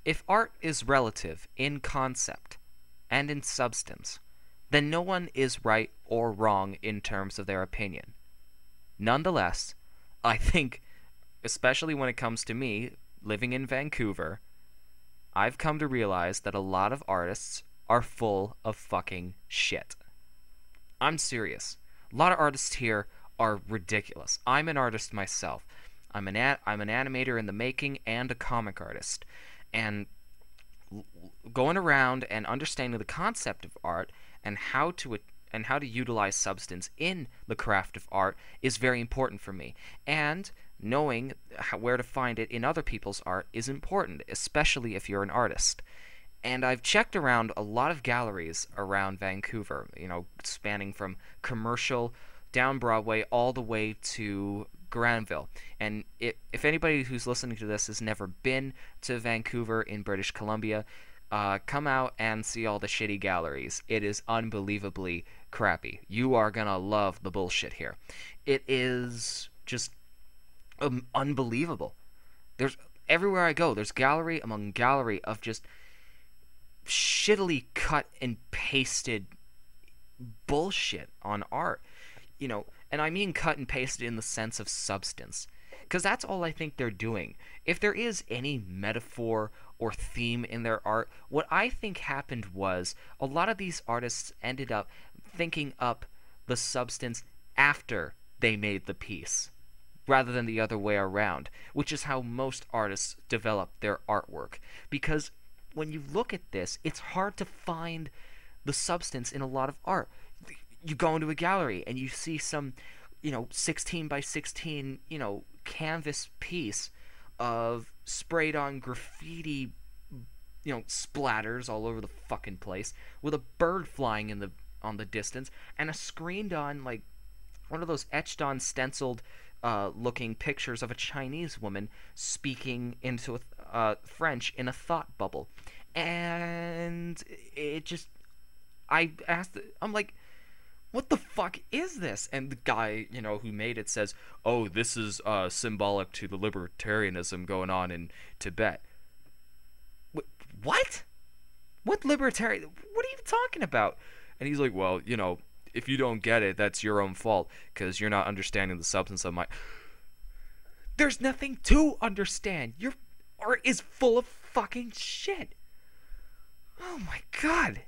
If art is relative in concept and in substance, then no one is right or wrong in terms of their opinion. Nonetheless, I think, especially when it comes to me living in Vancouver, I've come to realize that a lot of artists are full of fucking shit. I'm serious. A lot of artists here are ridiculous. I'm an artist myself. I'm an animator in the making and a comic artist. And going around and understanding the concept of art and how to utilize substance in the craft of art is very important for me. And knowing where to find it in other people's art is important, especially if you're an artist. And I've checked around a lot of galleries around Vancouver, spanning from commercial down Broadway all the way to Granville. And if anybody who's listening to this has never been to Vancouver in British Columbia, come out and see all the shitty galleries. It is unbelievably crappy. You are gonna love the bullshit here. It is just unbelievable. There's everywhere I go, there's gallery among gallery of just shittily cut and pasted bullshit on art. And I mean cut and pasted in the sense of substance. Because that's all I think they're doing. If there is any metaphor or theme in their art, what I think happened was a lot of these artists ended up thinking up the substance after they made the piece, rather than the other way around, which is how most artists develop their artwork. Because when you look at this, it's hard to find the substance in a lot of art. You go into a gallery and you see some, 16 by 16, canvas piece of sprayed on graffiti, splatters all over the fucking place, with a bird flying on the distance, and a screened on, like, one of those etched on stenciled looking pictures of a Chinese woman speaking into French in a thought bubble. And it just, I'm like, what the fuck is this? And the guy, who made it says, oh, this is symbolic to the libertarianism going on in Tibet. What? What libertarian? What are you talking about? And he's like, well, if you don't get it, that's your own fault, because you're not understanding the substance of my... There's nothing to understand. Your art is full of fucking shit. Oh my god.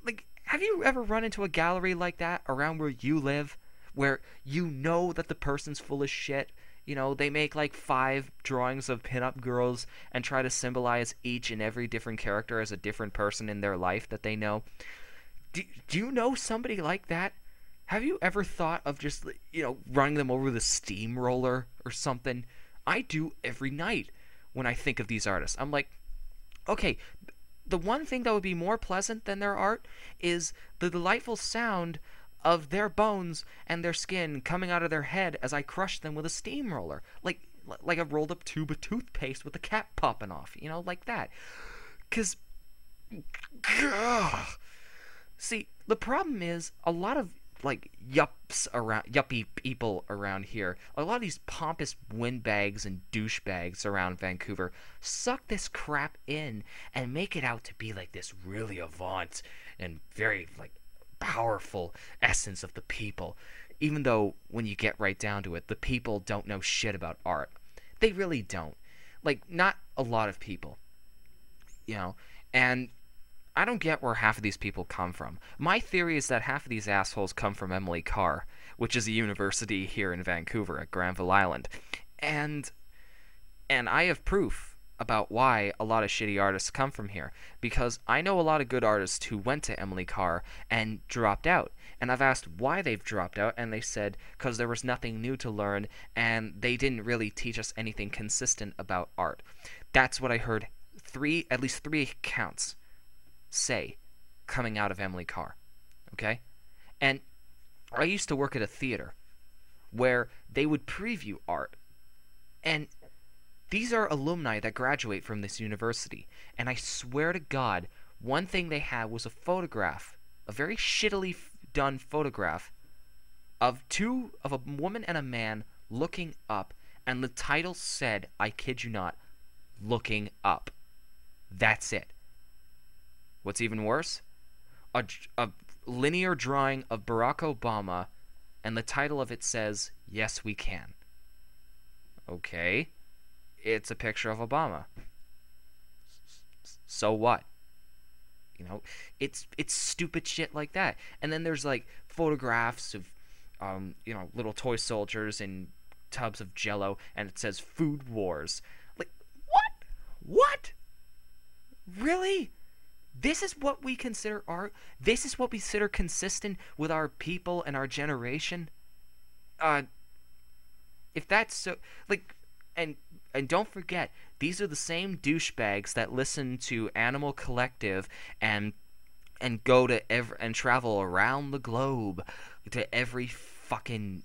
Like, have you ever run into a gallery like that around where you live, where you know that the person's full of shit? They make like 5 drawings of pinup girls and try to symbolize each and every different character as a different person in their life that they know. Do you know somebody like that? Have you ever thought of just, running them over the steamroller or something? I do every night when I think of these artists. I'm like, okay, the one thing that would be more pleasant than their art is the delightful sound of their bones and their skin coming out of their head as I crush them with a steamroller. Like a rolled up tube of toothpaste with the cap popping off, like that. Because, see, the problem is a lot of yuppie people around here, a lot of these pompous windbags and douchebags around Vancouver suck this crap in and make it out to be like this really avant and very powerful essence of the people, even though when you get right down to it, the people don't know shit about art. They really don't. Not a lot of people, and I don't get where half of these people come from. My theory is that half of these assholes come from Emily Carr, which is a university here in Vancouver at Granville Island. And I have proof about why a lot of shitty artists come from here, because I know a lot of good artists who went to Emily Carr and dropped out. And I've asked why they've dropped out, and they said because there was nothing new to learn and they didn't really teach us anything consistent about art. That's what I heard at least three accounts say coming out of Emily Carr. Okay? And I used to work at a theater where they would preview art, and these are alumni that graduate from this university, and I swear to God, one thing they had was a photograph, a very shittily done photograph of a woman and a man looking up, and the title said, I kid you not, looking up. That's it. What's even worse? A linear drawing of Barack Obama, and the title of it says, "Yes, we can." Okay. It's a picture of Obama. So what? You know, it's stupid shit like that. And then there's like photographs of little toy soldiers in tubs of jello, and it says "Food Wars." Like, what? Really? This is what we consider art? This is what we consider consistent with our people and our generation? If that's so, like, and don't forget, these are the same douchebags that listen to Animal Collective and go to and travel around the globe to every fucking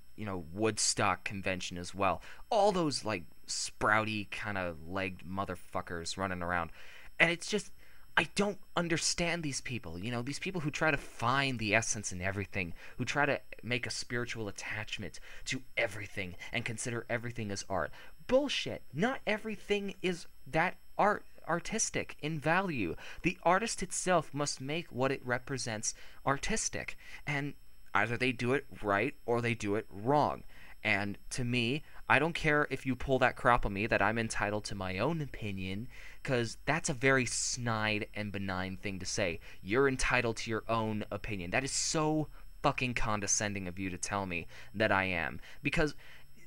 Woodstock convention as well. All those like sprouty kind of legged motherfuckers running around, and it's just, I don't understand these people. These people who try to find the essence in everything, who try to make a spiritual attachment to everything and consider everything as art. Bullshit. Not everything is that artistic in value. The artist itself must make what it represents artistic, and either they do it right or they do it wrong. And to me, I don't care if you pull that crap on me that I'm entitled to my own opinion, because that's a very snide and benign thing to say. You're entitled to your own opinion. That is so fucking condescending of you to tell me that I am. Because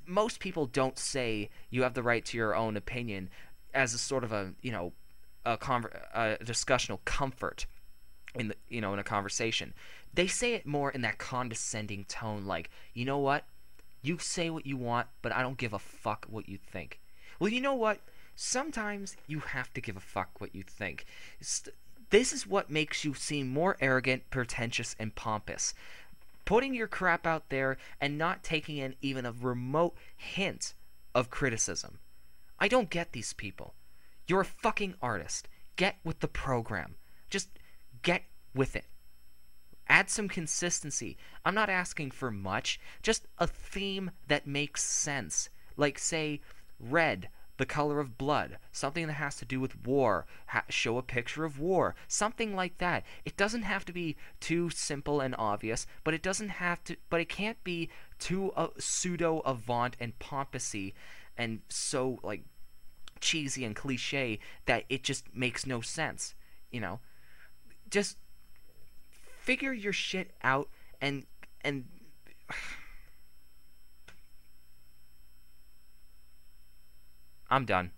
most people don't say you have the right to your own opinion as a sort of a discussional comfort in in a conversation. They say it more in that condescending tone, like, you know what? You say what you want, but I don't give a fuck what you think. Well, you know what? Sometimes you have to give a fuck what you think. This is what makes you seem more arrogant, pretentious, and pompous. Putting your crap out there and not taking in even a remote hint of criticism. I don't get these people. You're a fucking artist. Get with the program. Just get with it. Add some consistency. I'm not asking for much. Just a theme that makes sense. Like, say, red, the color of blood. Something that has to do with war. Show a picture of war. Something like that. It doesn't have to be too simple and obvious, but it doesn't have to. But it can't be too pseudo avant and pompousy and so like cheesy and cliche that it just makes no sense. Just figure your shit out and I'm done.